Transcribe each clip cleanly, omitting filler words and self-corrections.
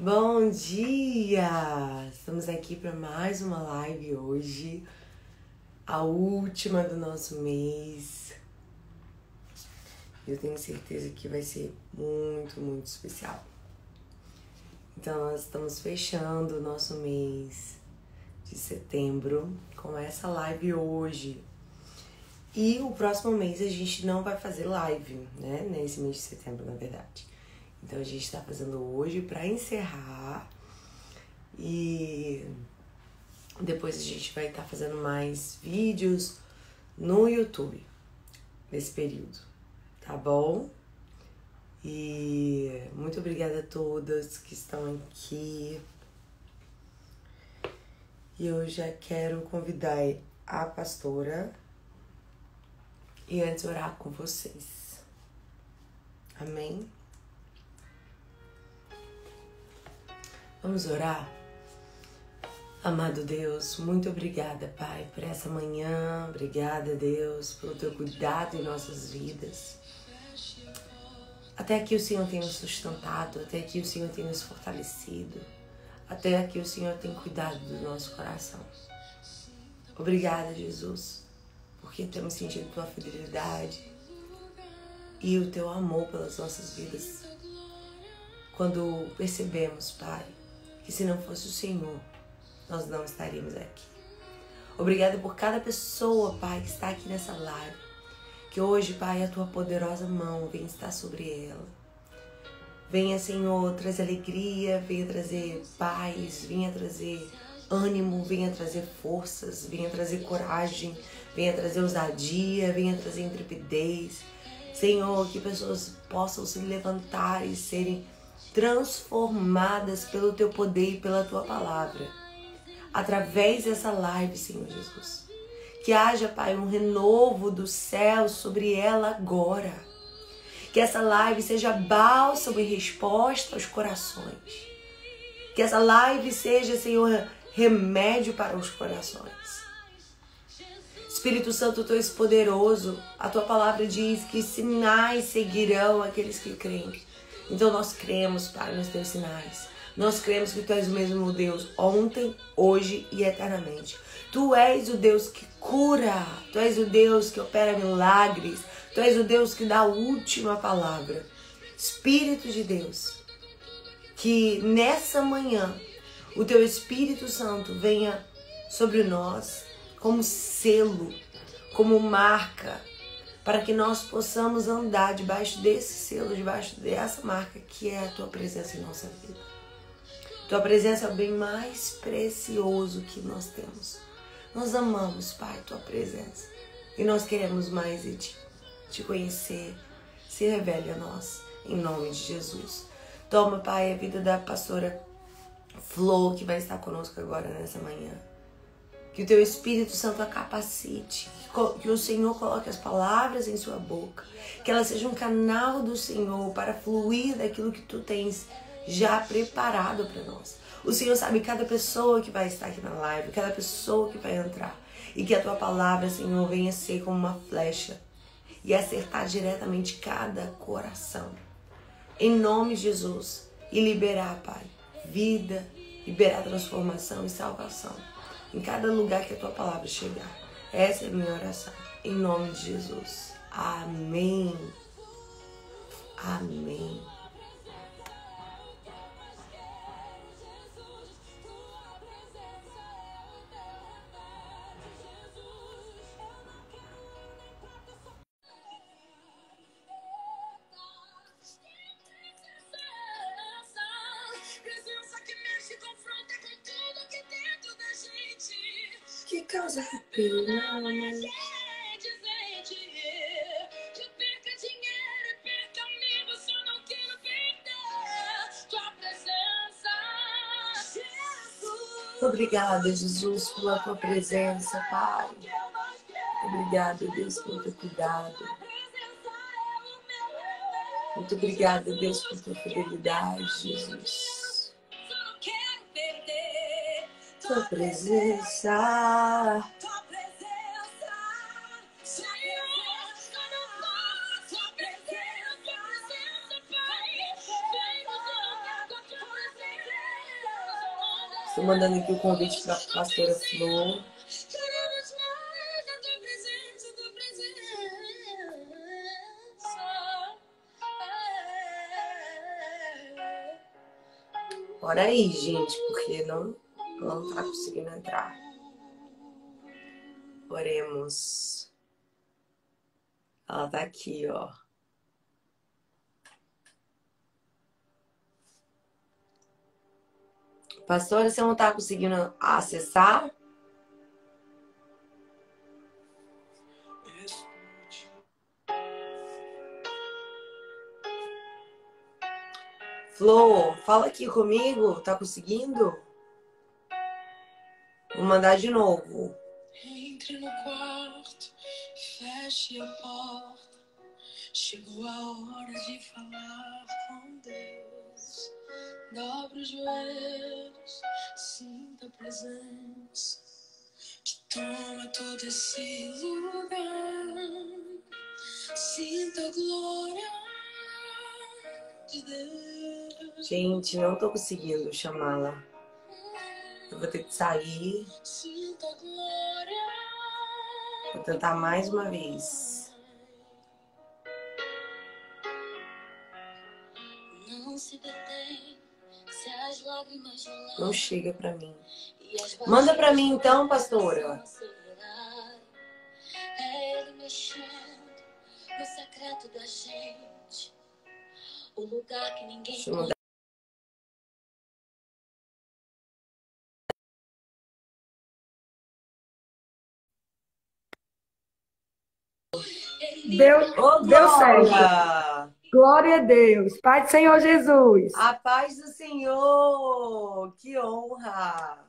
Bom dia! Estamos aqui para mais uma live hoje, a última do nosso mês. Eu tenho certeza que vai ser muito, muito especial. Então nós estamos fechando o nosso mês de setembro com essa live hoje. E o próximo mês a gente não vai fazer live, né? Nesse mês de setembro, na verdade. Então a gente está fazendo hoje para encerrar e depois a gente vai estar fazendo mais vídeos no YouTube nesse período, tá bom? E muito obrigada a todas que estão aqui. E eu já quero convidar a pastora e antes orar com vocês. Amém? Vamos orar? Amado Deus, muito obrigada, Pai, por essa manhã. Obrigada, Deus, pelo Teu cuidado em nossas vidas. Até aqui o Senhor tem nos sustentado, até aqui o Senhor tem nos fortalecido, até aqui o Senhor tem cuidado do nosso coração. Obrigada, Jesus, porque temos sentido Tua fidelidade e o Teu amor pelas nossas vidas. Quando percebemos, Pai, que se não fosse o Senhor, nós não estaríamos aqui. Obrigada por cada pessoa, Pai, que está aqui nessa live. Que hoje, Pai, a Tua poderosa mão venha estar sobre ela. Venha, Senhor, trazer alegria, venha trazer paz, venha trazer ânimo, venha trazer forças, venha trazer coragem, venha trazer ousadia, venha trazer intrepidez. Senhor, que pessoas possam se levantar e serem transformadas pelo Teu poder e pela Tua palavra. Através dessa live, Senhor Jesus. Que haja, Pai, um renovo do céu sobre ela agora. Que essa live seja bálsamo e resposta aos corações. Que essa live seja, Senhor, remédio para os corações. Espírito Santo, Tu és poderoso. A Tua palavra diz que sinais seguirão aqueles que creem. Então nós cremos, Pai, nos Teus sinais. Nós cremos que Tu és o mesmo Deus ontem, hoje e eternamente. Tu és o Deus que cura. Tu és o Deus que opera milagres. Tu és o Deus que dá a última palavra. Espírito de Deus, que nessa manhã o Teu Espírito Santo venha sobre nós como selo, como marca, para que nós possamos andar debaixo desse selo, debaixo dessa marca que é a Tua presença em nossa vida. Tua presença é o bem mais precioso que nós temos. Nós amamos, Pai, Tua presença. E nós queremos mais de Ti, Te conhecer. Se revele a nós, em nome de Jesus. Toma, Pai, a vida da pastora Flor, que vai estar conosco agora nessa manhã. Que o Teu Espírito Santo a capacite, que o Senhor coloque as palavras em sua boca, que ela seja um canal do Senhor para fluir daquilo que Tu tens já preparado para nós. O Senhor sabe cada pessoa que vai estar aqui na live, cada pessoa que vai entrar, e que a Tua palavra, Senhor, venha ser como uma flecha e acertar diretamente cada coração. Em nome de Jesus, e liberar, Pai, vida, liberar transformação e salvação em cada lugar que a Tua palavra chegar. Essa é a minha oração. Em nome de Jesus. Amém. Amém. Que causa arrepio, Obrigada, Jesus, pela Tua presença, Pai. Obrigada, Deus, pelo Teu cuidado. Muito obrigada, Deus, por Tua fidelidade, Jesus. Tua presença. Tô mandando aqui o convite para a pastora Flor. Ora aí, gente, porque não tá conseguindo entrar. Oremos. Ela tá aqui, ó. Pastora, você não tá conseguindo acessar? Flor, fala aqui comigo. Tá conseguindo? Vou mandar de novo. Entre no quarto, feche a porta. Chegou a hora de falar com Deus. Dobre os joelhos, sinta a presença que toma todo esse lugar. Sinta a glória de Deus. Gente, não tô conseguindo chamá-la. Eu vou ter que sair. Sinta a glória. Vou tentar mais uma vez. Não se detém, se as lágrimas rolar. Não chega pra mim. Manda pra mim então, pastora. É ele mexendo no secreto da gente. O lugar que ninguém Deixa eu mudar. Deu certo. Glória! Glória a Deus. Pai do Senhor Jesus. A paz do Senhor! Que honra!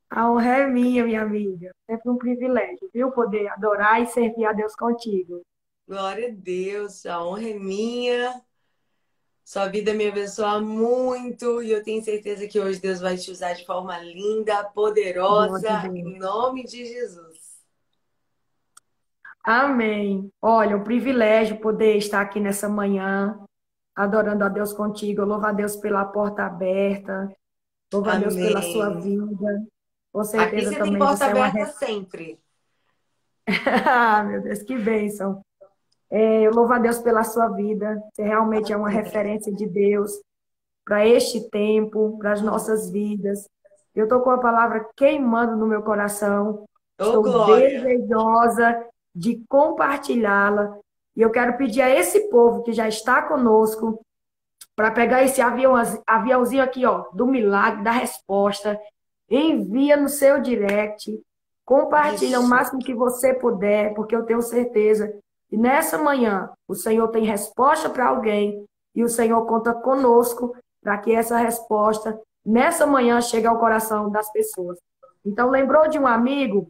A honra é minha amiga. Sempre um privilégio, viu? Poder adorar e servir a Deus contigo. Glória a Deus! A honra é minha. Sua vida me abençoa muito e eu tenho certeza que hoje Deus vai te usar de forma linda, poderosa, Glória a Deus. em nome de Jesus. Amém. Olha, um privilégio poder estar aqui nessa manhã, adorando a Deus contigo. Eu louvo a Deus pela porta aberta. Louvo a Deus pela sua Amém. vida. Com Aqui certeza você tem também porta você é uma... aberta sempre. Ah, meu Deus, que bênção. Eu louvo a Deus pela sua vida. Você realmente é uma referência de Deus para este tempo, para as nossas vidas. Eu estou com a palavra queimando no meu coração. Ô, Estou glória! desejosa de compartilhá-la. E eu quero pedir a esse povo que já está conosco para pegar esse aviãozinho aqui, ó, do milagre, da resposta. Envia no seu direct. Compartilha o Isso. máximo que você puder, porque eu tenho certeza que nessa manhã o Senhor tem resposta para alguém e o Senhor conta conosco para que essa resposta, nessa manhã, chegue ao coração das pessoas. Então, lembrou de um amigo?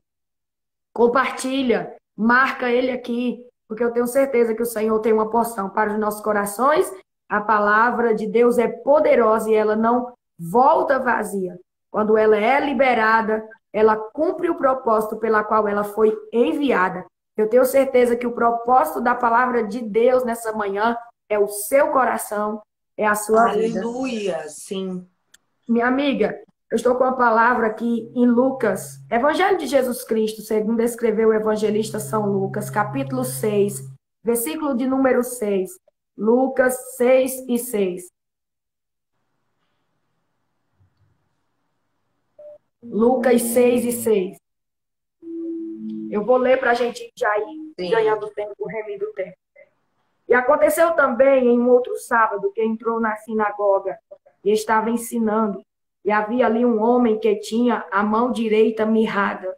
Compartilha, marca ele aqui, porque eu tenho certeza que o Senhor tem uma porção para os nossos corações. A palavra de Deus é poderosa e ela não volta vazia. Quando ela é liberada, ela cumpre o propósito pela qual ela foi enviada. Eu tenho certeza que o propósito da palavra de Deus nessa manhã é o seu coração, é a sua vida. Aleluia, sim. Minha amiga, eu estou com a palavra aqui em Lucas, Evangelho de Jesus Cristo, segundo escreveu o evangelista São Lucas, capítulo 6, versículo de número 6. Lucas 6 e 6. Lucas 6 e 6. Eu vou ler para a gente já ir ganhando tempo, remindo o tempo. E aconteceu também em um outro sábado que entrou na sinagoga e estava ensinando. E havia ali um homem que tinha a mão direita mirrada.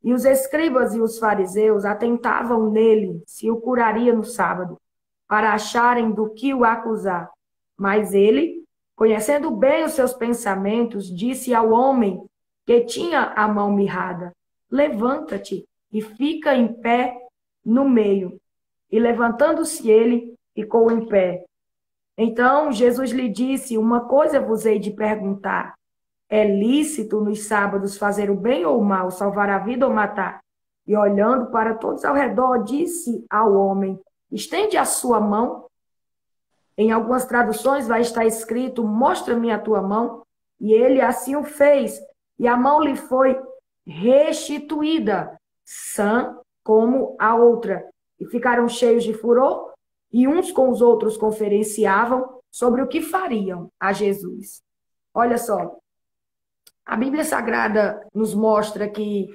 E os escribas e os fariseus atentavam nele se o curaria no sábado, para acharem do que o acusar. Mas ele, conhecendo bem os seus pensamentos, disse ao homem que tinha a mão mirrada: levanta-te e fica em pé no meio. E levantando-se ele, ficou em pé. Então Jesus lhe disse: uma coisa vos hei de perguntar. É lícito nos sábados fazer o bem ou o mal, salvar a vida ou matar? E olhando para todos ao redor, disse ao homem: estende a sua mão. Em algumas traduções vai estar escrito: mostra-me a tua mão. E ele assim o fez, e a mão lhe foi restituída, sã como a outra. E ficaram cheios de furor, e uns com os outros conferenciavam sobre o que fariam a Jesus. Olha só, a Bíblia Sagrada nos mostra que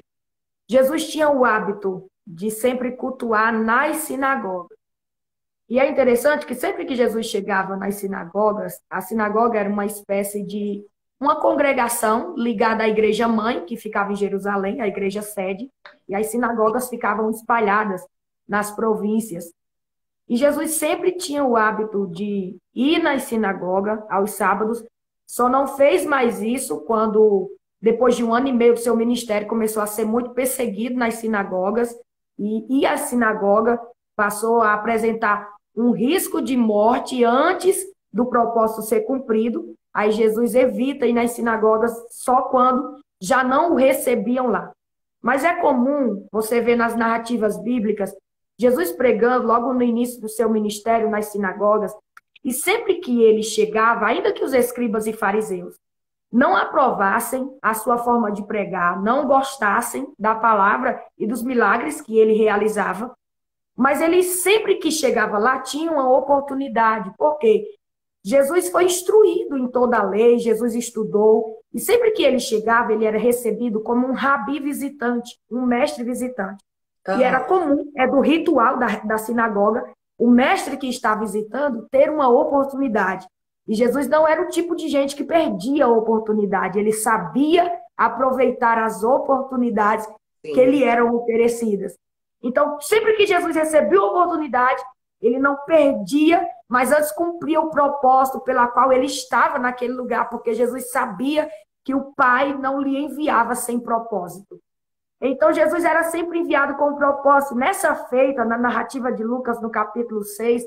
Jesus tinha o hábito de sempre cultuar nas sinagogas. E é interessante que sempre que Jesus chegava nas sinagogas, a sinagoga era uma espécie de uma congregação ligada à igreja mãe, que ficava em Jerusalém, a igreja sede, e as sinagogas ficavam espalhadas nas províncias. E Jesus sempre tinha o hábito de ir na sinagoga aos sábados, só não fez mais isso quando, depois de 1 ano e meio do seu ministério, começou a ser muito perseguido nas sinagogas, e a sinagoga passou a apresentar um risco de morte antes do propósito ser cumprido. Aí Jesus evita ir nas sinagogas só quando já não o recebiam lá. Mas é comum você ver nas narrativas bíblicas Jesus pregando logo no início do seu ministério nas sinagogas, e sempre que ele chegava, ainda que os escribas e fariseus não aprovassem a sua forma de pregar, não gostassem da palavra e dos milagres que ele realizava, mas ele sempre que chegava lá tinha uma oportunidade, porque Jesus foi instruído em toda a lei, Jesus estudou, e sempre que ele chegava, ele era recebido como um rabi visitante, um mestre visitante. E era comum, é do ritual da sinagoga, o mestre que está visitando ter uma oportunidade. E Jesus não era o tipo de gente que perdia a oportunidade, ele sabia aproveitar as oportunidades que lhe eram oferecidas. Então, sempre que Jesus recebia a oportunidade, ele não perdia, mas antes cumpria o propósito pela qual ele estava naquele lugar, porque Jesus sabia que o Pai não lhe enviava sem propósito. Então, Jesus era sempre enviado com um propósito. Nessa feita, na narrativa de Lucas, no capítulo 6,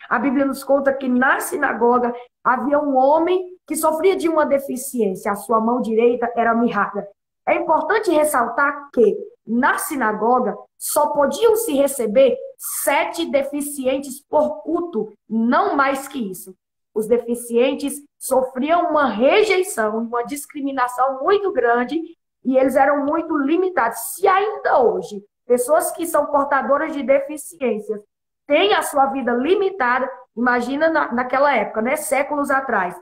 a Bíblia nos conta que na sinagoga havia um homem que sofria de uma deficiência. A sua mão direita era mirrada. É importante ressaltar que, na sinagoga, só podiam se receber 7 deficientes por culto, não mais que isso. Os deficientes sofriam uma rejeição, uma discriminação muito grande, e eles eram muito limitados. Se ainda hoje, pessoas que são portadoras de deficiências têm a sua vida limitada, imagina naquela época, né? Séculos atrás.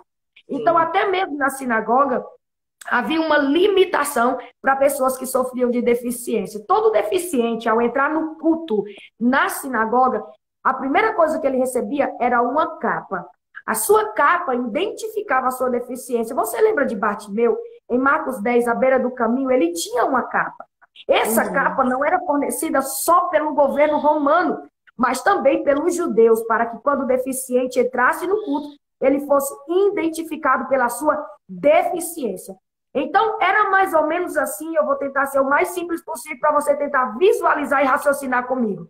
Então, até mesmo na sinagoga, havia uma limitação para pessoas que sofriam de deficiência. Todo deficiente, ao entrar no culto, na sinagoga, a primeira coisa que ele recebia era uma capa. A sua capa identificava a sua deficiência. Você lembra de Bartimeu? Em Marcos 10, à beira do caminho, ele tinha uma capa. Essa capa não era fornecida só pelo governo romano, mas também pelos judeus, para que quando o deficiente entrasse no culto, ele fosse identificado pela sua deficiência. Então, era mais ou menos assim, eu vou tentar ser o mais simples possível para você tentar visualizar e raciocinar comigo.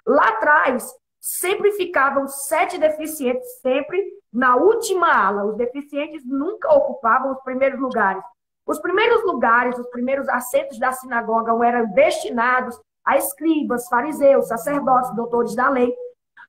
Lá atrás, sempre ficavam 7 deficientes, sempre na última ala. Os deficientes nunca ocupavam os primeiros lugares. Os primeiros lugares, os primeiros assentos da sinagoga eram destinados a escribas, fariseus, sacerdotes, doutores da lei.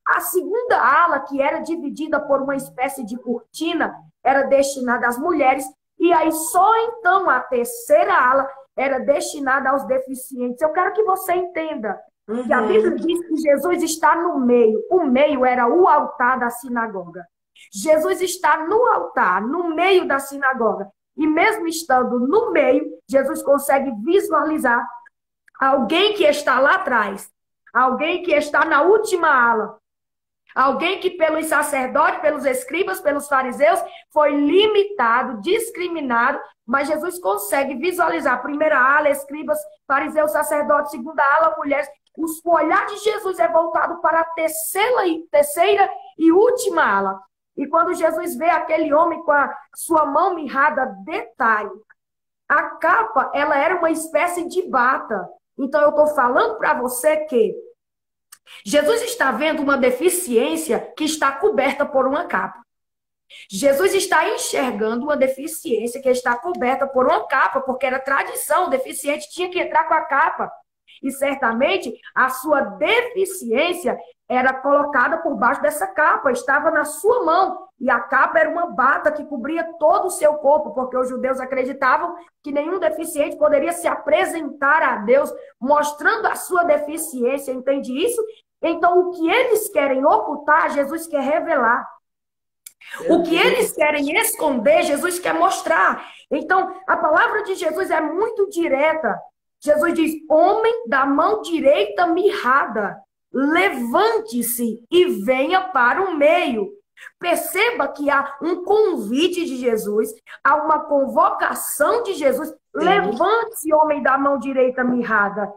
A segunda ala, que era dividida por uma espécie de cortina, era destinada às mulheres. E aí só então a terceira ala era destinada aos deficientes. Eu quero que você entenda que a Bíblia diz que Jesus está no meio. O meio era o altar da sinagoga. Jesus está no altar, no meio da sinagoga. E mesmo estando no meio, Jesus consegue visualizar alguém que está lá atrás, alguém que está na última ala, alguém que pelos sacerdotes, pelos escribas, pelos fariseus, foi limitado, discriminado, mas Jesus consegue visualizar a primeira ala, escribas, fariseus, sacerdotes, segunda ala, mulheres. O olhar de Jesus é voltado para a terceira e última ala. E quando Jesus vê aquele homem com a sua mão mirrada, detalhe, a capa, ela era uma espécie de bata. Então eu estou falando para você que Jesus está vendo uma deficiência que está coberta por uma capa. Jesus está enxergando uma deficiência que está coberta por uma capa, porque era tradição, o deficiente tinha que entrar com a capa. E certamente a sua deficiência era colocada por baixo dessa capa, estava na sua mão. E a capa era uma bata que cobria todo o seu corpo, porque os judeus acreditavam que nenhum deficiente poderia se apresentar a Deus mostrando a sua deficiência, entende isso? Então, o que eles querem ocultar, Jesus quer revelar. O que eles querem esconder, Jesus quer mostrar. Então, a palavra de Jesus é muito direta. Jesus diz, homem da mão direita mirrada, levante-se e venha para o meio. Perceba que há um convite de Jesus, há uma convocação de Jesus. Levante-se, homem da mão direita mirrada.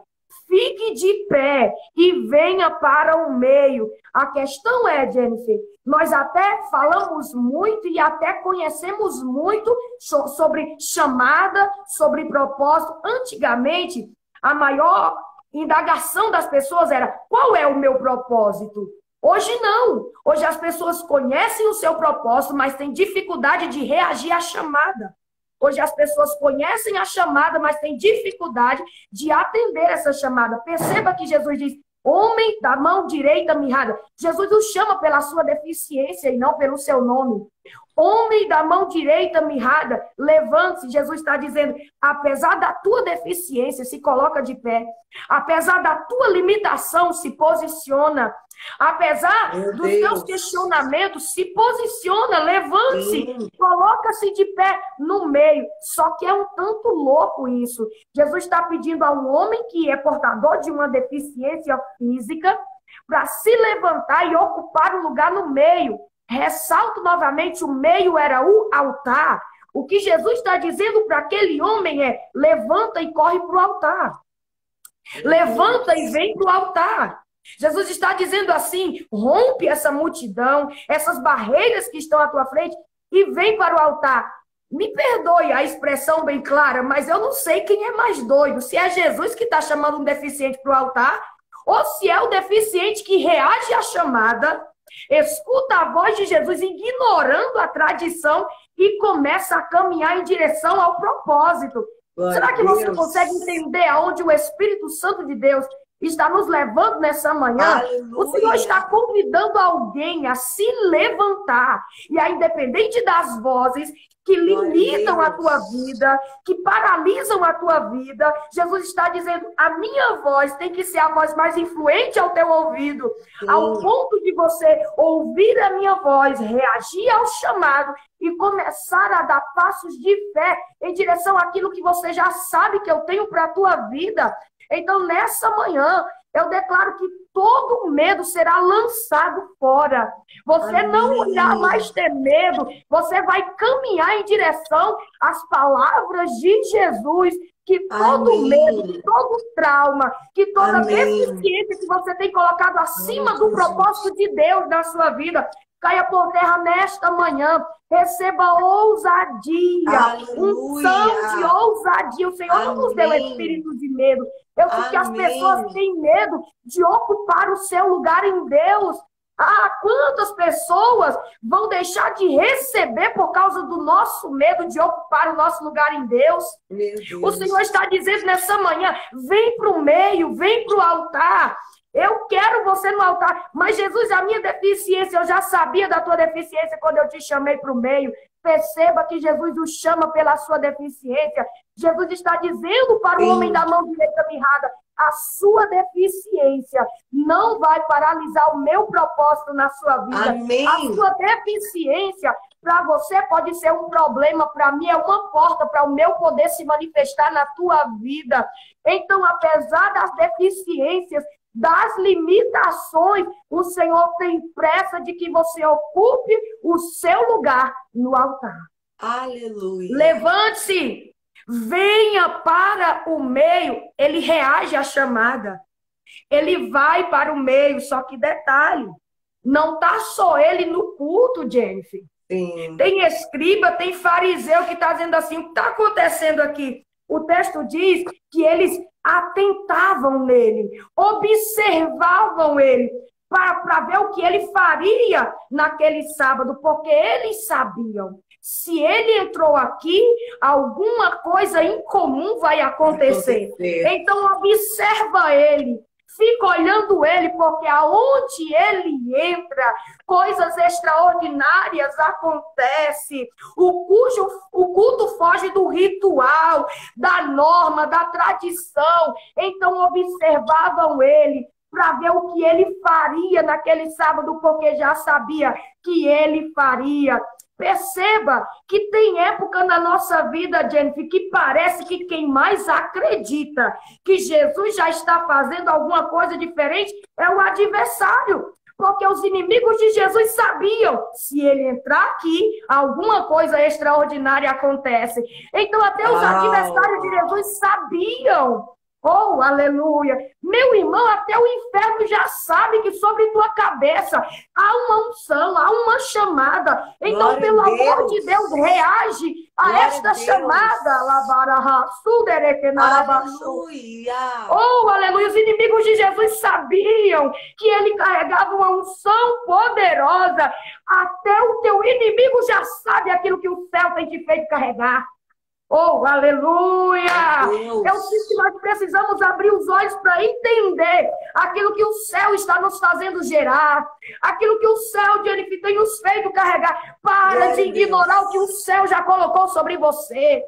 Fique de pé e venha para o meio. A questão é, Jennifer, nós até falamos muito e até conhecemos muito sobre chamada, sobre propósito. Antigamente, a maior indagação das pessoas era: qual é o meu propósito? Hoje não. Hoje as pessoas conhecem o seu propósito, mas têm dificuldade de reagir à chamada. Hoje as pessoas conhecem a chamada, mas têm dificuldade de atender essa chamada. Perceba que Jesus diz, homem da mão direita mirrada. Jesus o chama pela sua deficiência e não pelo seu nome. Homem da mão direita mirrada, levante-se. Jesus está dizendo, apesar da tua deficiência, se coloca de pé. Apesar da tua limitação, se posiciona. Apesar dos teus questionamentos, se posiciona, levante-se, coloca-se de pé no meio. Só que é um tanto louco isso. Jesus está pedindo a um homem que é portador de uma deficiência física para se levantar e ocupar um lugar no meio. Ressalto novamente, o meio era o altar. O que Jesus está dizendo para aquele homem é, levanta e corre para o altar. Levanta e vem para o altar. Jesus está dizendo assim, rompe essa multidão, essas barreiras que estão à tua frente e vem para o altar. Me perdoe a expressão bem clara, mas eu não sei quem é mais doido, se é Jesus que está chamando um deficiente para o altar ou se é o deficiente que reage à chamada, escuta a voz de Jesus ignorando a tradição e começa a caminhar em direção ao propósito. Será que você consegue entender aonde o Espírito Santo de Deus está nos levando nessa manhã? Aleluia. O Senhor está convidando alguém a se levantar. E aí, independente das vozes que limitam a tua vida, que paralisam a tua vida, Jesus está dizendo, a minha voz tem que ser a voz mais influente ao teu ouvido, ao ponto de você ouvir a minha voz, reagir ao chamado e começar a dar passos de fé em direção àquilo que você já sabe que eu tenho para a tua vida. Então, nessa manhã, eu declaro que todo medo será lançado fora. Você não irá mais ter medo. Você vai caminhar em direção às palavras de Jesus. Que todo medo, que todo trauma, que toda deficiência que você tem colocado acima do propósito de Deus na sua vida, caia por terra nesta manhã. Receba ousadia, unção de ousadia. O Senhor não nos deu espírito de medo. Eu sei que as pessoas têm medo de ocupar o seu lugar em Deus. Ah, quantas pessoas vão deixar de receber por causa do nosso medo de ocupar o nosso lugar em Deus? O Senhor está dizendo nessa manhã, vem para o meio, vem para o altar. Eu quero você no altar. Mas, Jesus, a minha deficiência, eu já sabia da tua deficiência quando eu te chamei para o meio. Perceba que Jesus o chama pela sua deficiência. Jesus está dizendo para o homem da mão direita mirrada, a sua deficiência não vai paralisar o meu propósito na sua vida. Amém. A sua deficiência para você pode ser um problema, para mim é uma porta para o meu poder se manifestar na tua vida. Então, apesar das deficiências, das limitações, o Senhor tem pressa de que você ocupe o seu lugar no altar. Aleluia. Levante-se, venha para o meio. Ele reage à chamada. Ele vai para o meio, só que detalhe, não está só ele no culto, Jennifer. Sim. Tem escriba, tem fariseu que está dizendo assim, o que está acontecendo aqui? O texto diz que eles atentavam nele, observavam ele, para ver o que ele faria naquele sábado, porque eles sabiam, se ele entrou aqui, alguma coisa incomum vai acontecer. Então observa ele, fica olhando ele, porque aonde ele entra, coisas extraordinárias acontecem. O culto foge do ritual, da norma, da tradição. Então observavam ele para ver o que ele faria naquele sábado, porque já sabia que ele faria. Perceba que tem época na nossa vida, Jennifer, que parece que quem mais acredita que Jesus já está fazendo alguma coisa diferente é o adversário. Porque os inimigos de Jesus sabiam, se ele entrar aqui, alguma coisa extraordinária acontece. Então até os adversários de Jesus sabiam. Oh, aleluia! Meu irmão, até o inferno já sabe que sobre tua cabeça há uma unção, há uma chamada. Então, pelo amor de Deus, reage a esta chamada. Aleluia! Oh, aleluia! Os inimigos de Jesus sabiam que ele carregava uma unção poderosa. Até o teu inimigo já sabe aquilo que o céu tem te feito carregar. Oh, aleluia! Eu sinto que nós precisamos abrir os olhos para entender aquilo que o céu está nos fazendo gerar, aquilo que o céu, Jennifer, tem nos feito carregar. Para de ignorar o que o céu já colocou sobre você.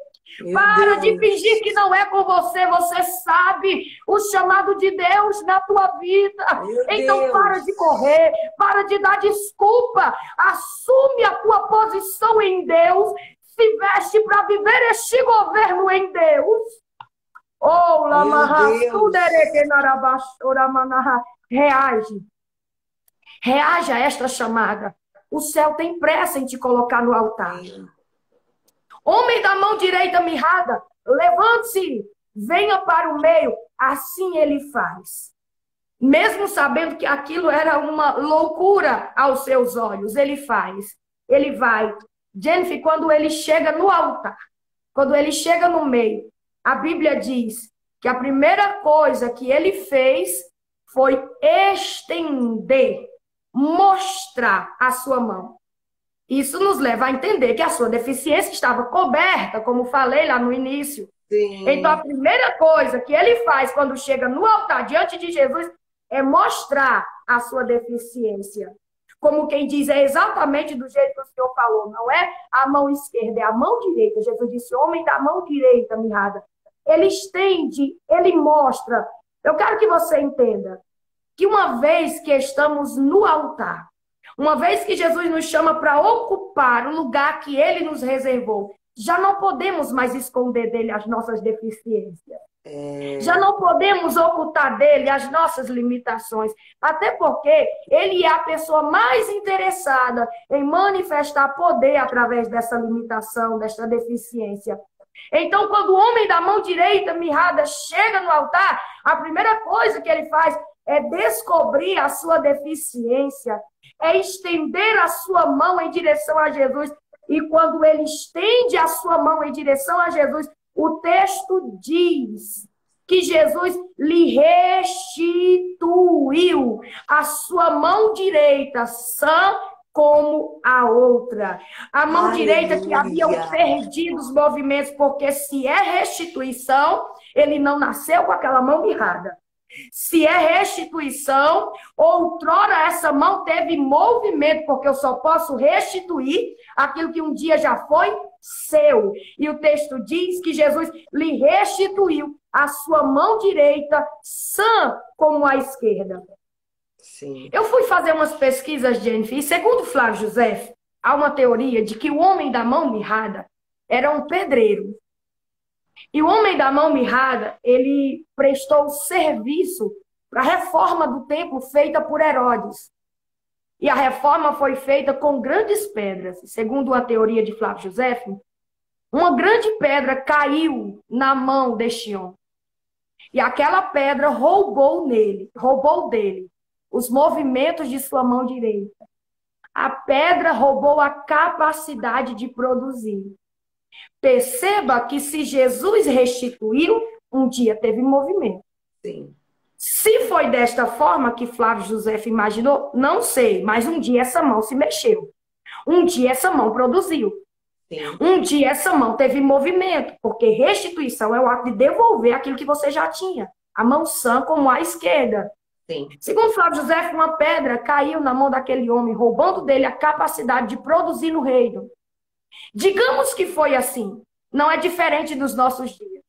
Para de fingir que não é com você. Você sabe o chamado de Deus na tua vida. Então para de correr, para de dar desculpa. Assume a tua posição em Deus. Se veste para viver este governo em Deus. Oh, reage. Reage a esta chamada. O céu tem pressa em te colocar no altar. Homem da mão direita mirrada, levante-se, venha para o meio. Assim ele faz. Mesmo sabendo que aquilo era uma loucura aos seus olhos, ele faz. Ele vai. Jennifer, quando ele chega no altar, quando ele chega no meio, a Bíblia diz que a primeira coisa que ele fez foi estender, mostrar a sua mão. Isso nos leva a entender que a sua deficiência estava coberta, como falei lá no início. Sim. Então, a primeira coisa que ele faz quando chega no altar diante de Jesus é mostrar a sua deficiência. Como quem diz, é exatamente do jeito que o Senhor falou, não é a mão esquerda, é a mão direita. Jesus disse, homem da mão direita, mirrada. Ele estende, ele mostra. Eu quero que você entenda que uma vez que estamos no altar, uma vez que Jesus nos chama para ocupar o lugar que ele nos reservou, já não podemos mais esconder dele as nossas deficiências. Já não podemos ocultar dele as nossas limitações. Até porque ele é a pessoa mais interessada em manifestar poder através dessa limitação, dessa deficiência. Então, quando o homem da mão direita mirrada chega no altar, a primeira coisa que ele faz é descobrir a sua deficiência, é estender a sua mão em direção a Jesus. E quando ele estende a sua mão em direção a Jesus, o texto diz que Jesus lhe restituiu a sua mão direita sã como a outra. A mão direita que haviam perdido os movimentos, porque se é restituição, ele não nasceu com aquela mão mirrada. Se é restituição, outrora essa mão teve movimento, porque eu só posso restituir aquilo que um dia já foi seu. E o texto diz que Jesus lhe restituiu a sua mão direita sã como a esquerda. Sim. Eu fui fazer umas pesquisas, Jennifer, e segundo Flávio José, há uma teoria de que o homem da mão mirrada era um pedreiro. E o homem da mão mirrada, ele prestou serviço para a reforma do templo feita por Herodes. E a reforma foi feita com grandes pedras. Segundo a teoria de Flávio José, uma grande pedra caiu na mão deste homem. E aquela pedra roubou dele os movimentos de sua mão direita. A pedra roubou a capacidade de produzir. Perceba que se Jesus restituiu, um dia teve movimento. Sim. Se foi desta forma que Flávio José imaginou, não sei, mas um dia essa mão se mexeu. Um dia essa mão produziu. Sim. Um dia essa mão teve movimento, porque restituição é o ato de devolver aquilo que você já tinha. A mão sã como a esquerda. Sim. Segundo Flávio José, uma pedra caiu na mão daquele homem, roubando dele a capacidade de produzir no reino. Digamos que foi assim. Não é diferente dos nossos dias.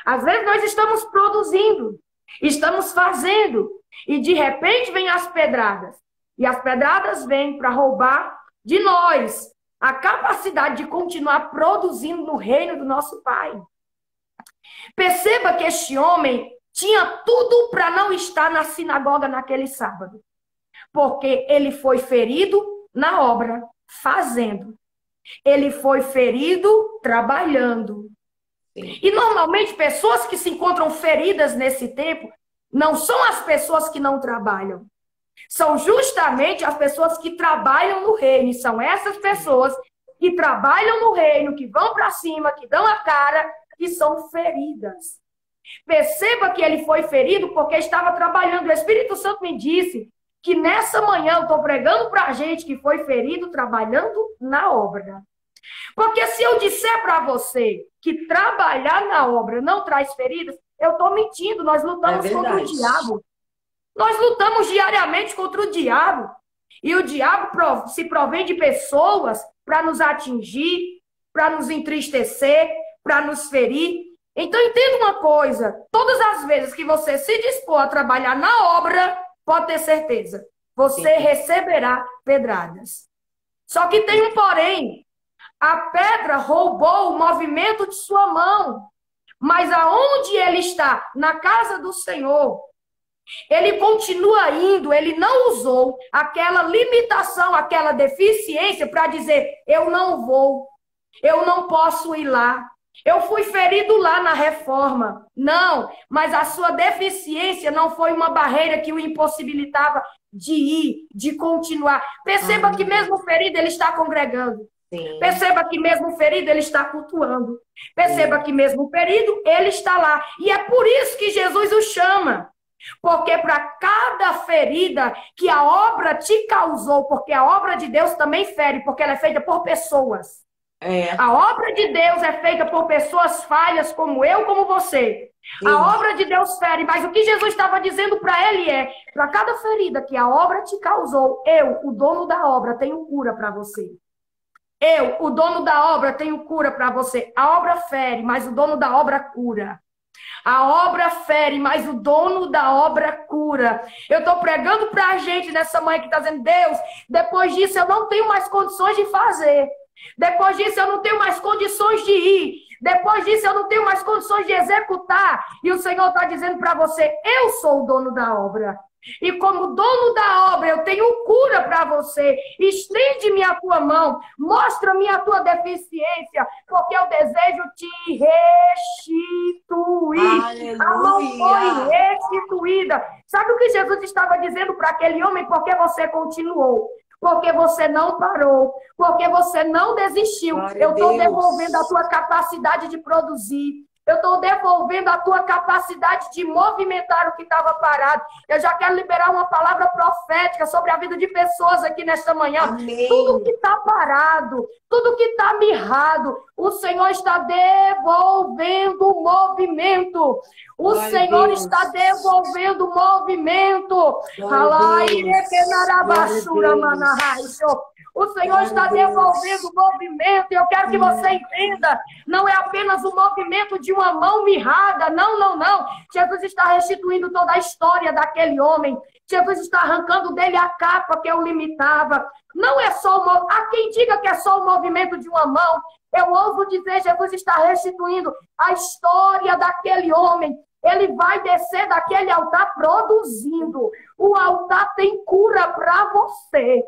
Às vezes nós estamos produzindo, estamos fazendo, e de repente vêm as pedradas. E as pedradas vêm para roubar de nós a capacidade de continuar produzindo no reino do nosso Pai. Perceba que este homem tinha tudo para não estar na sinagoga naquele sábado. Porque ele foi ferido na obra, fazendo. Ele foi ferido trabalhando. Sim. E normalmente pessoas que se encontram feridas nesse tempo não são as pessoas que não trabalham. São justamente as pessoas que trabalham no reino. E são essas pessoas que trabalham no reino, que vão para cima, que dão a cara, que são feridas. Perceba que ele foi ferido porque estava trabalhando. O Espírito Santo me disse que nessa manhã eu estou pregando para a gente que foi ferido trabalhando na obra. Porque se eu disser para você que trabalhar na obra não traz feridas, eu estou mentindo. Nós lutamos contra o diabo. Nós lutamos diariamente contra o diabo. E o diabo se provém de pessoas para nos atingir, para nos entristecer, para nos ferir. Então entenda uma coisa. Todas as vezes que você se dispor a trabalhar na obra, pode ter certeza, você receberá pedradas. Só que tem um porém. A pedra roubou o movimento de sua mão. Mas aonde ele está? Na casa do Senhor. Ele continua indo, ele não usou aquela limitação, aquela deficiência para dizer, eu não vou, eu não posso ir lá. Eu fui ferido lá na reforma. Não, mas a sua deficiência não foi uma barreira que o impossibilitava de ir, de continuar. Perceba que mesmo ferido ele está congregando. Sim. Perceba que mesmo ferido ele está cultuando. Perceba que mesmo ferido ele está lá. E é por isso que Jesus o chama. Porque para cada ferida que a obra te causou, porque a obra de Deus também fere, porque ela é feita por pessoas. A obra de Deus é feita por pessoas falhas como eu, como você. A obra de Deus fere, mas o que Jesus estava dizendo para ele é, para cada ferida que a obra te causou, eu, o dono da obra, tenho cura para você. Eu, o dono da obra, tenho cura para você. A obra fere, mas o dono da obra cura. A obra fere, mas o dono da obra cura. Eu estou pregando para a gente nessa manhã que está dizendo, Deus, depois disso eu não tenho mais condições de fazer. Depois disso eu não tenho mais condições de ir. Depois disso eu não tenho mais condições de executar. E o Senhor está dizendo para você, eu sou o dono da obra. E como dono da obra, eu tenho cura para você. Estende-me a tua mão, mostra-me a tua deficiência, porque eu desejo te restituir. Aleluia. A mão foi restituída. Sabe o que Jesus estava dizendo para aquele homem? Porque você continuou. Porque você não parou, porque você não desistiu. Eu estou devolvendo a tua capacidade de produzir. Eu estou devolvendo a tua capacidade de movimentar o que estava parado. Eu já quero liberar uma palavra profética sobre a vida de pessoas aqui nesta manhã. Amém. Tudo que está parado, tudo que está mirrado, o Senhor está devolvendo o movimento. O Senhor está devolvendo o movimento. O Senhor está devolvendo o movimento. E eu quero que você entenda. Não é apenas o movimento de uma mão mirrada. Não, não, não. Jesus está restituindo toda a história daquele homem. Jesus está arrancando dele a capa que o limitava. Não é só há quem diga que é só o movimento de uma mão. Eu ouso dizer, Jesus está restituindo a história daquele homem. Ele vai descer daquele altar produzindo. O altar tem cura para você.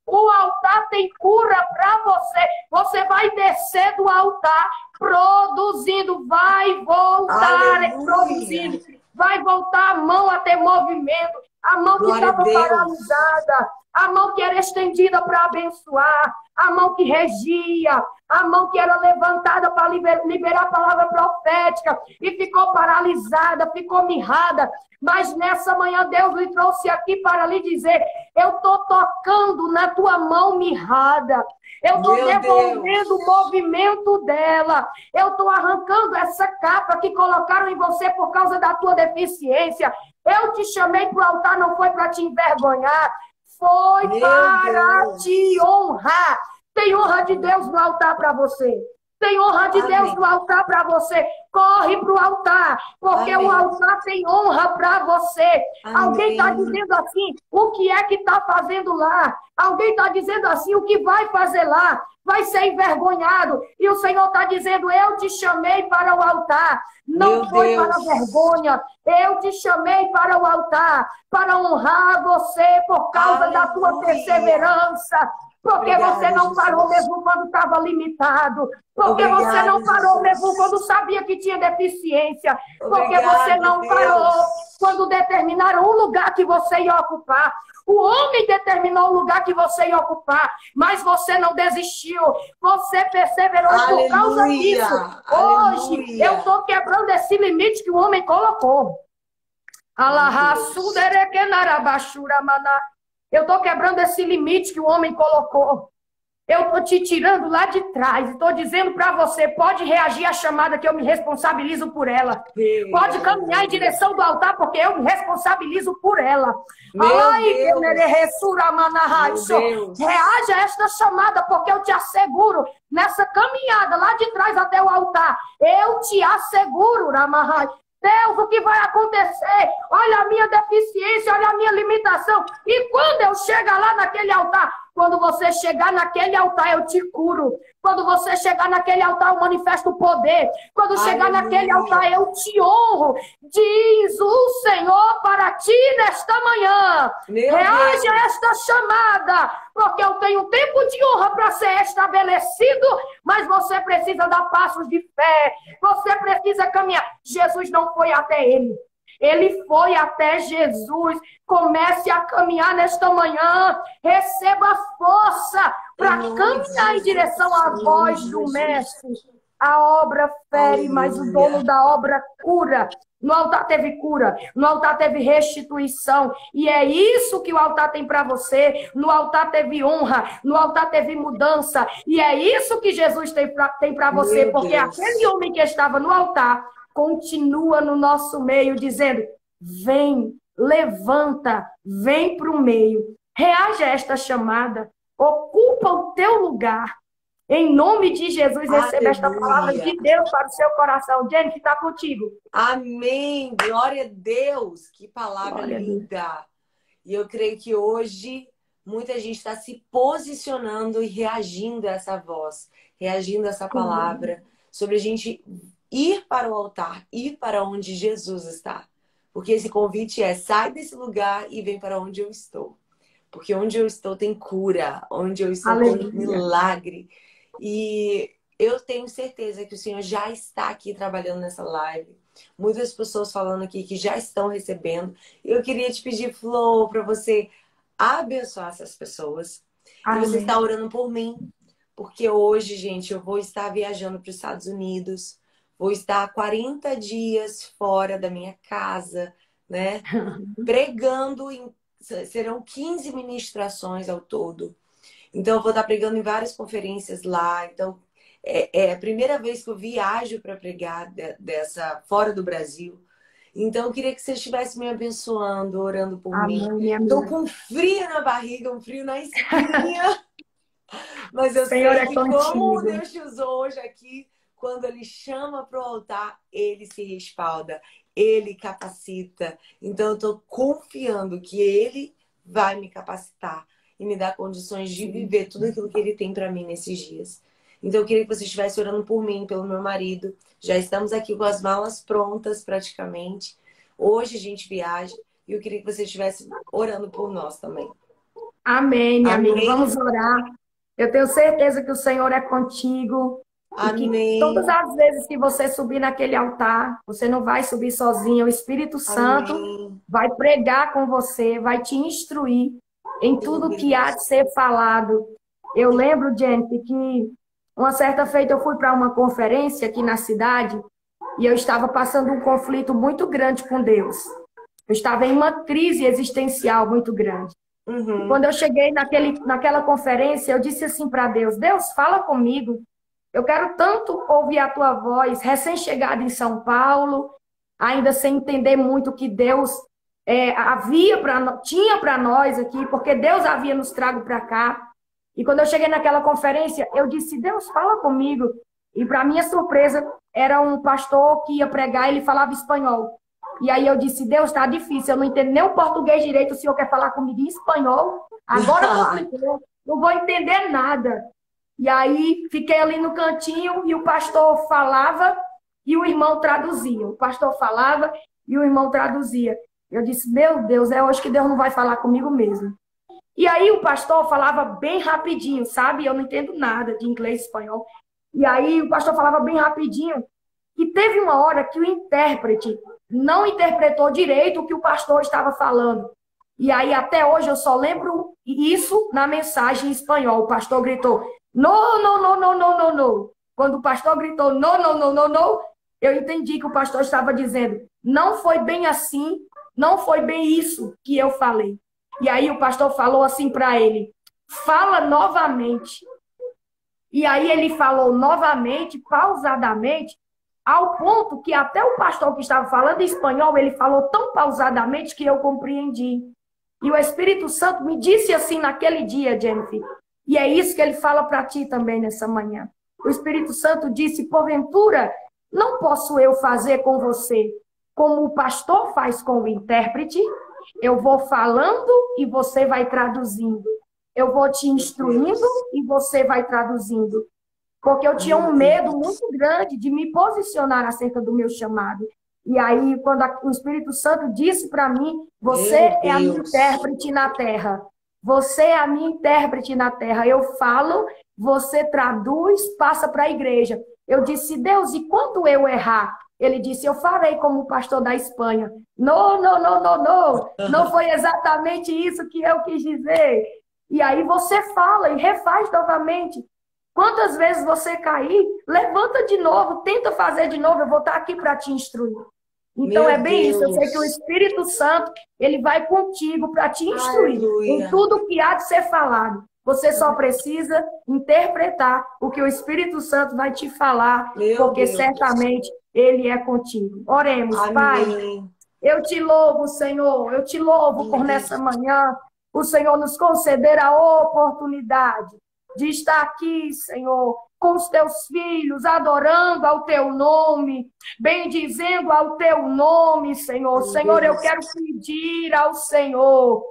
O altar tem cura para você. Você vai descer do altar produzindo. Vai voltar produzindo. Vai voltar a mão a ter movimento. A mão que estava paralisada. a mão que era estendida para abençoar, a mão que regia, a mão que era levantada para liberar a palavra profética e ficou paralisada, ficou mirrada. Mas nessa manhã Deus lhe trouxe aqui para lhe dizer: eu estou tocando na tua mão mirrada. Eu estou devolvendo o movimento dela. Eu estou arrancando essa capa que colocaram em você por causa da tua deficiência. Eu te chamei para o altar, não foi para te envergonhar. Foi para te honrar. Tem honra de Deus no altar para você. Tem honra de Deus no altar para você. Corre para o altar, porque o altar tem honra para você. Alguém está dizendo assim, o que é que está fazendo lá? Alguém está dizendo assim, o que vai fazer lá? Vai ser envergonhado. E o Senhor está dizendo, eu te chamei para o altar. Não foi para a vergonha. Eu te chamei para o altar, para honrar você por causa da tua perseverança. Porque você não parou mesmo quando estava limitado. Porque você não parou mesmo quando sabia que tinha deficiência. Porque você não parou quando determinaram o lugar que você ia ocupar. O homem determinou o lugar que você ia ocupar, mas você não desistiu. Você perseverou por causa disso. Hoje, eu estou quebrando esse limite que o homem colocou. Eu estou quebrando esse limite que o homem colocou. Eu estou te tirando lá de trás. Estou dizendo para você, pode reagir à chamada que eu me responsabilizo por ela. Pode caminhar em direção do altar, porque eu me responsabilizo por ela. Reaja a esta chamada, porque eu te asseguro, nessa caminhada lá de trás até o altar, eu te asseguro, Ramahai, Deus, o que vai acontecer? Olha a minha deficiência, olha a minha limitação. E quando eu chegar lá naquele altar, quando você chegar naquele altar, eu te curo. Quando você chegar naquele altar, eu manifesto o poder. Quando chegar naquele altar, eu te honro. Diz o Senhor para ti nesta manhã. Reage a esta chamada, porque eu tenho tempo de honra para ser estabelecido, mas você precisa dar passos de fé. Você precisa caminhar. Jesus não foi até ele. Ele foi até Jesus. Comece a caminhar nesta manhã. Receba força para caminhar em direção à voz do Mestre. A obra fere, mas o dono da obra cura. No altar teve cura, no altar teve restituição. E é isso que o altar tem para você. No altar teve honra, no altar teve mudança. E é isso que Jesus tem para você. Porque aquele homem que estava no altar continua no nosso meio dizendo, vem, levanta, vem para o meio. Reage a esta chamada. Ocupa o teu lugar. Em nome de Jesus, receba esta palavra de Deus para o seu coração. Jennifer, está contigo. Amém. Glória a Deus. Que palavra linda. E eu creio que hoje muita gente está se posicionando e reagindo a essa voz, reagindo a essa palavra, sobre a gente ir para o altar, ir para onde Jesus está. Porque esse convite é, sai desse lugar e vem para onde eu estou. Porque onde eu estou tem cura, onde eu estou tem milagre. E eu tenho certeza que o Senhor já está aqui trabalhando nessa live. Muitas pessoas falando aqui que já estão recebendo. Eu queria te pedir, Flor, para você abençoar essas pessoas. Amém. E você está orando por mim. Porque hoje, gente, eu vou estar viajando para os Estados Unidos. Vou estar 40 dias fora da minha casa, né? Pregando. Serão 15 ministrações ao todo. Então, eu vou estar pregando em várias conferências lá. Então, é a primeira vez que eu viajo para pregar fora do Brasil. Então, eu queria que você estivesse me abençoando, orando por mim. Estou com frio na barriga, um frio na espinha. Mas eu sei que como Deus te usou hoje aqui, quando Ele chama para o altar, Ele se respalda, Ele capacita. Então, eu estou confiando que Ele vai me capacitar e me dar condições de viver tudo aquilo que Ele tem para mim nesses dias. Então, eu queria que você estivesse orando por mim, pelo meu marido. Já estamos aqui com as malas prontas, praticamente. Hoje a gente viaja e eu queria que você estivesse orando por nós também. Amém, minha amiga. Vamos orar. Eu tenho certeza que o Senhor é contigo. Amém. E que todas as vezes que você subir naquele altar, você não vai subir sozinho. O Espírito Santo vai pregar com você, vai te instruir. em tudo que há de ser falado. Eu lembro, Jennifer, que uma certa feita eu fui para uma conferência aqui na cidade e eu estava passando um conflito muito grande com Deus. Eu estava em uma crise existencial muito grande. Uhum. Quando eu cheguei naquela conferência, eu disse assim para Deus, Deus, fala comigo. Eu quero tanto ouvir a tua voz, recém-chegada em São Paulo, ainda sem entender muito o que Deus tinha para nós aqui, porque Deus havia nos trago para cá. E quando eu cheguei naquela conferência, eu disse, Deus, fala comigo. E para minha surpresa, era um pastor que ia pregar, ele falava espanhol. E aí eu disse, Deus, está difícil, eu não entendo nem o português direito, o senhor quer falar comigo em espanhol? Agora complicou, não vou entender nada. E aí fiquei ali no cantinho e o pastor falava e o irmão traduzia. O pastor falava e o irmão traduzia. Eu disse, meu Deus, é hoje que Deus não vai falar comigo mesmo. E aí o pastor falava bem rapidinho, sabe? Eu não entendo nada de inglês e espanhol. E aí o pastor falava bem rapidinho. E teve uma hora que o intérprete não interpretou direito o que o pastor estava falando. E aí até hoje eu só lembro isso na mensagem em espanhol. O pastor gritou, no, no, no, no, no, no, no. Quando o pastor gritou, no, no, no, no, no, eu entendi que o pastor estava dizendo, não foi bem assim, não foi bem isso que eu falei. E aí o pastor falou assim para ele, fala novamente. E aí ele falou novamente, pausadamente, ao ponto que até o pastor que estava falando em espanhol, ele falou tão pausadamente que eu compreendi. E o Espírito Santo me disse assim naquele dia, Jennifer, e é isso que ele fala para ti também nessa manhã. O Espírito Santo disse, porventura, não posso eu fazer com você como o pastor faz com o intérprete? Eu vou falando e você vai traduzindo. Eu vou te instruindo e você vai traduzindo. Porque eu tinha um medo muito grande de me posicionar acerca do meu chamado. E aí, quando o Espírito Santo disse para mim, você é a minha intérprete na terra. Você é a minha intérprete na terra. Eu falo, você traduz, passa para a igreja. Eu disse, Deus, e quando eu errar? Ele disse, eu farei como o pastor da Espanha. Não, não, não, não, não. Não foi exatamente isso que eu quis dizer. E aí você fala e refaz novamente. Quantas vezes você cair, levanta de novo, tenta fazer de novo, eu vou estar aqui para te instruir. Então é bem isso, eu sei que o Espírito Santo, ele vai contigo para te instruir em tudo que há de ser falado. Você só precisa interpretar o que o Espírito Santo vai te falar, porque certamente ele é contigo. Oremos, Pai. Eu te louvo, Senhor, eu te louvo por nessa manhã o Senhor nos conceder a oportunidade de estar aqui, Senhor, com os teus filhos, adorando ao teu nome, bendizendo ao teu nome, Senhor. Senhor, eu quero pedir ao Senhor,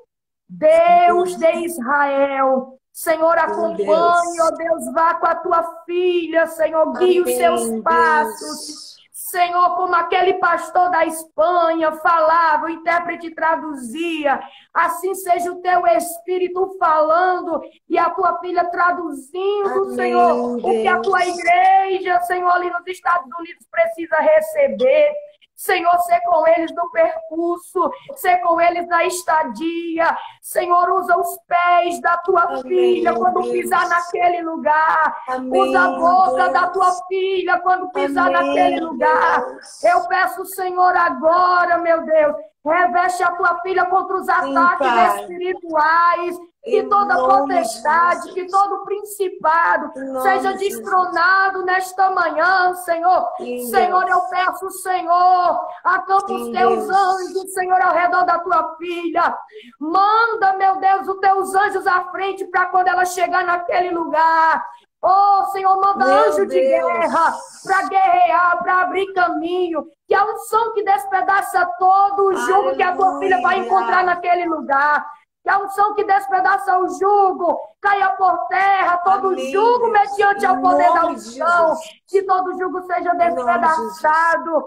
Deus de Israel, Senhor, acompanhe, ó Deus, vá com a tua filha, Senhor, guie os seus passos. Senhor, como aquele pastor da Espanha falava, o intérprete traduzia, assim seja o teu Espírito falando e a tua filha traduzindo, amém, Senhor, Deus. O que a tua igreja, Senhor, ali nos Estados Unidos precisa receber. Senhor, ser com eles no percurso, ser com eles na estadia. Senhor, usa os pés da tua amém, filha quando Deus. Pisar naquele lugar. Amém, usa a boca Deus. Da tua filha quando pisar amém, naquele lugar. Deus. Eu peço, Senhor, agora, meu Deus, reveste a tua filha contra os ataques sim, espirituais, que toda potestade, que todo principado seja destronado nesta manhã, Senhor. Sim, Senhor, eu peço, Senhor, acampa os teus anjos, Senhor, ao redor da tua filha. Manda, meu Deus, os teus anjos à frente para quando ela chegar naquele lugar. Oh, Senhor, manda meu anjo Deus. De guerra para guerrear, para abrir caminho. Que a unção que despedaça todo o jugo aleluia. Que a tua filha vai encontrar naquele lugar. Que a unção que despedaça o jugo caia por terra, todo amém, jugo mediante ao poder da unção. Que todo jugo seja despedaçado.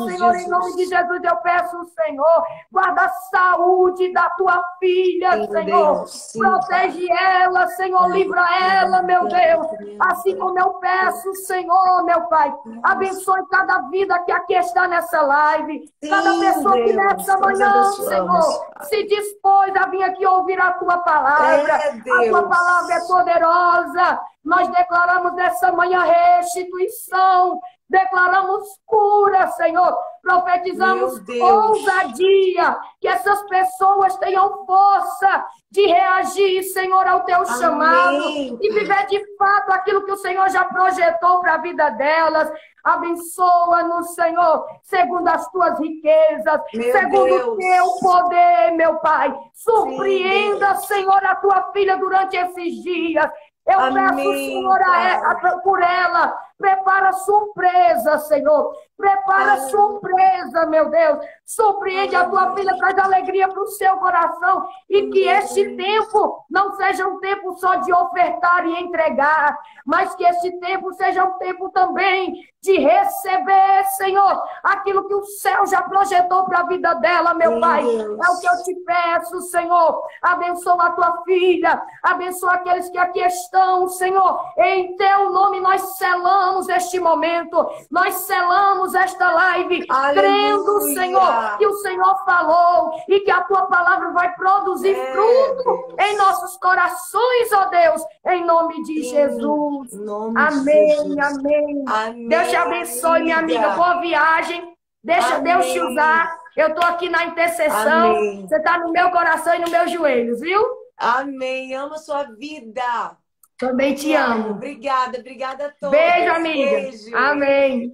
Senhor, em nome de Jesus, eu peço, Senhor, guarda a saúde da tua filha, Senhor. Protege ela, Senhor, livra ela, meu Deus. Assim como eu peço, Senhor, meu Pai, abençoe cada vida que aqui está nessa live. Cada pessoa que nessa manhã, Senhor, se dispôs a vir aqui ouvir a tua palavra. A tua palavra é poderosa. Nós declaramos nessa manhã restituição. Declaramos cura, Senhor. Profetizamos ousadia. Que essas pessoas tenham força de reagir, Senhor, ao teu chamado. E viver de fato aquilo que o Senhor já projetou para a vida delas. Abençoa-nos, Senhor, segundo as tuas riquezas, segundo o teu poder, meu Pai. Surpreenda, Senhor, a tua filha durante esses dias. Eu peço, Senhor, por ela. Prepara surpresa, Senhor. Prepara surpresa, meu Deus. Surpreende a tua filha, traz alegria para o seu coração. E que este tempo não seja um tempo só de ofertar e entregar, mas que este tempo seja um tempo também de receber, Senhor, aquilo que o céu já projetou para a vida dela, meu Pai. É o que eu te peço, Senhor. Abençoa a tua filha. Abençoa aqueles que aqui estão, Senhor. Em teu nome nós selamos este momento, nós selamos esta live, crendo, Senhor, que o Senhor falou e que a tua palavra vai produzir fruto em nossos corações, ó Deus, em nome de Jesus. Amém, amém. Deus te abençoe, minha amiga. Boa viagem. Deixa Deus te usar. Eu estou aqui na intercessão. Você está no meu coração e nos meus joelhos, viu? Amém. Amo a sua vida. Também te amo. Obrigada, obrigada a todos. Beijo, amiga. Beijo. Amém.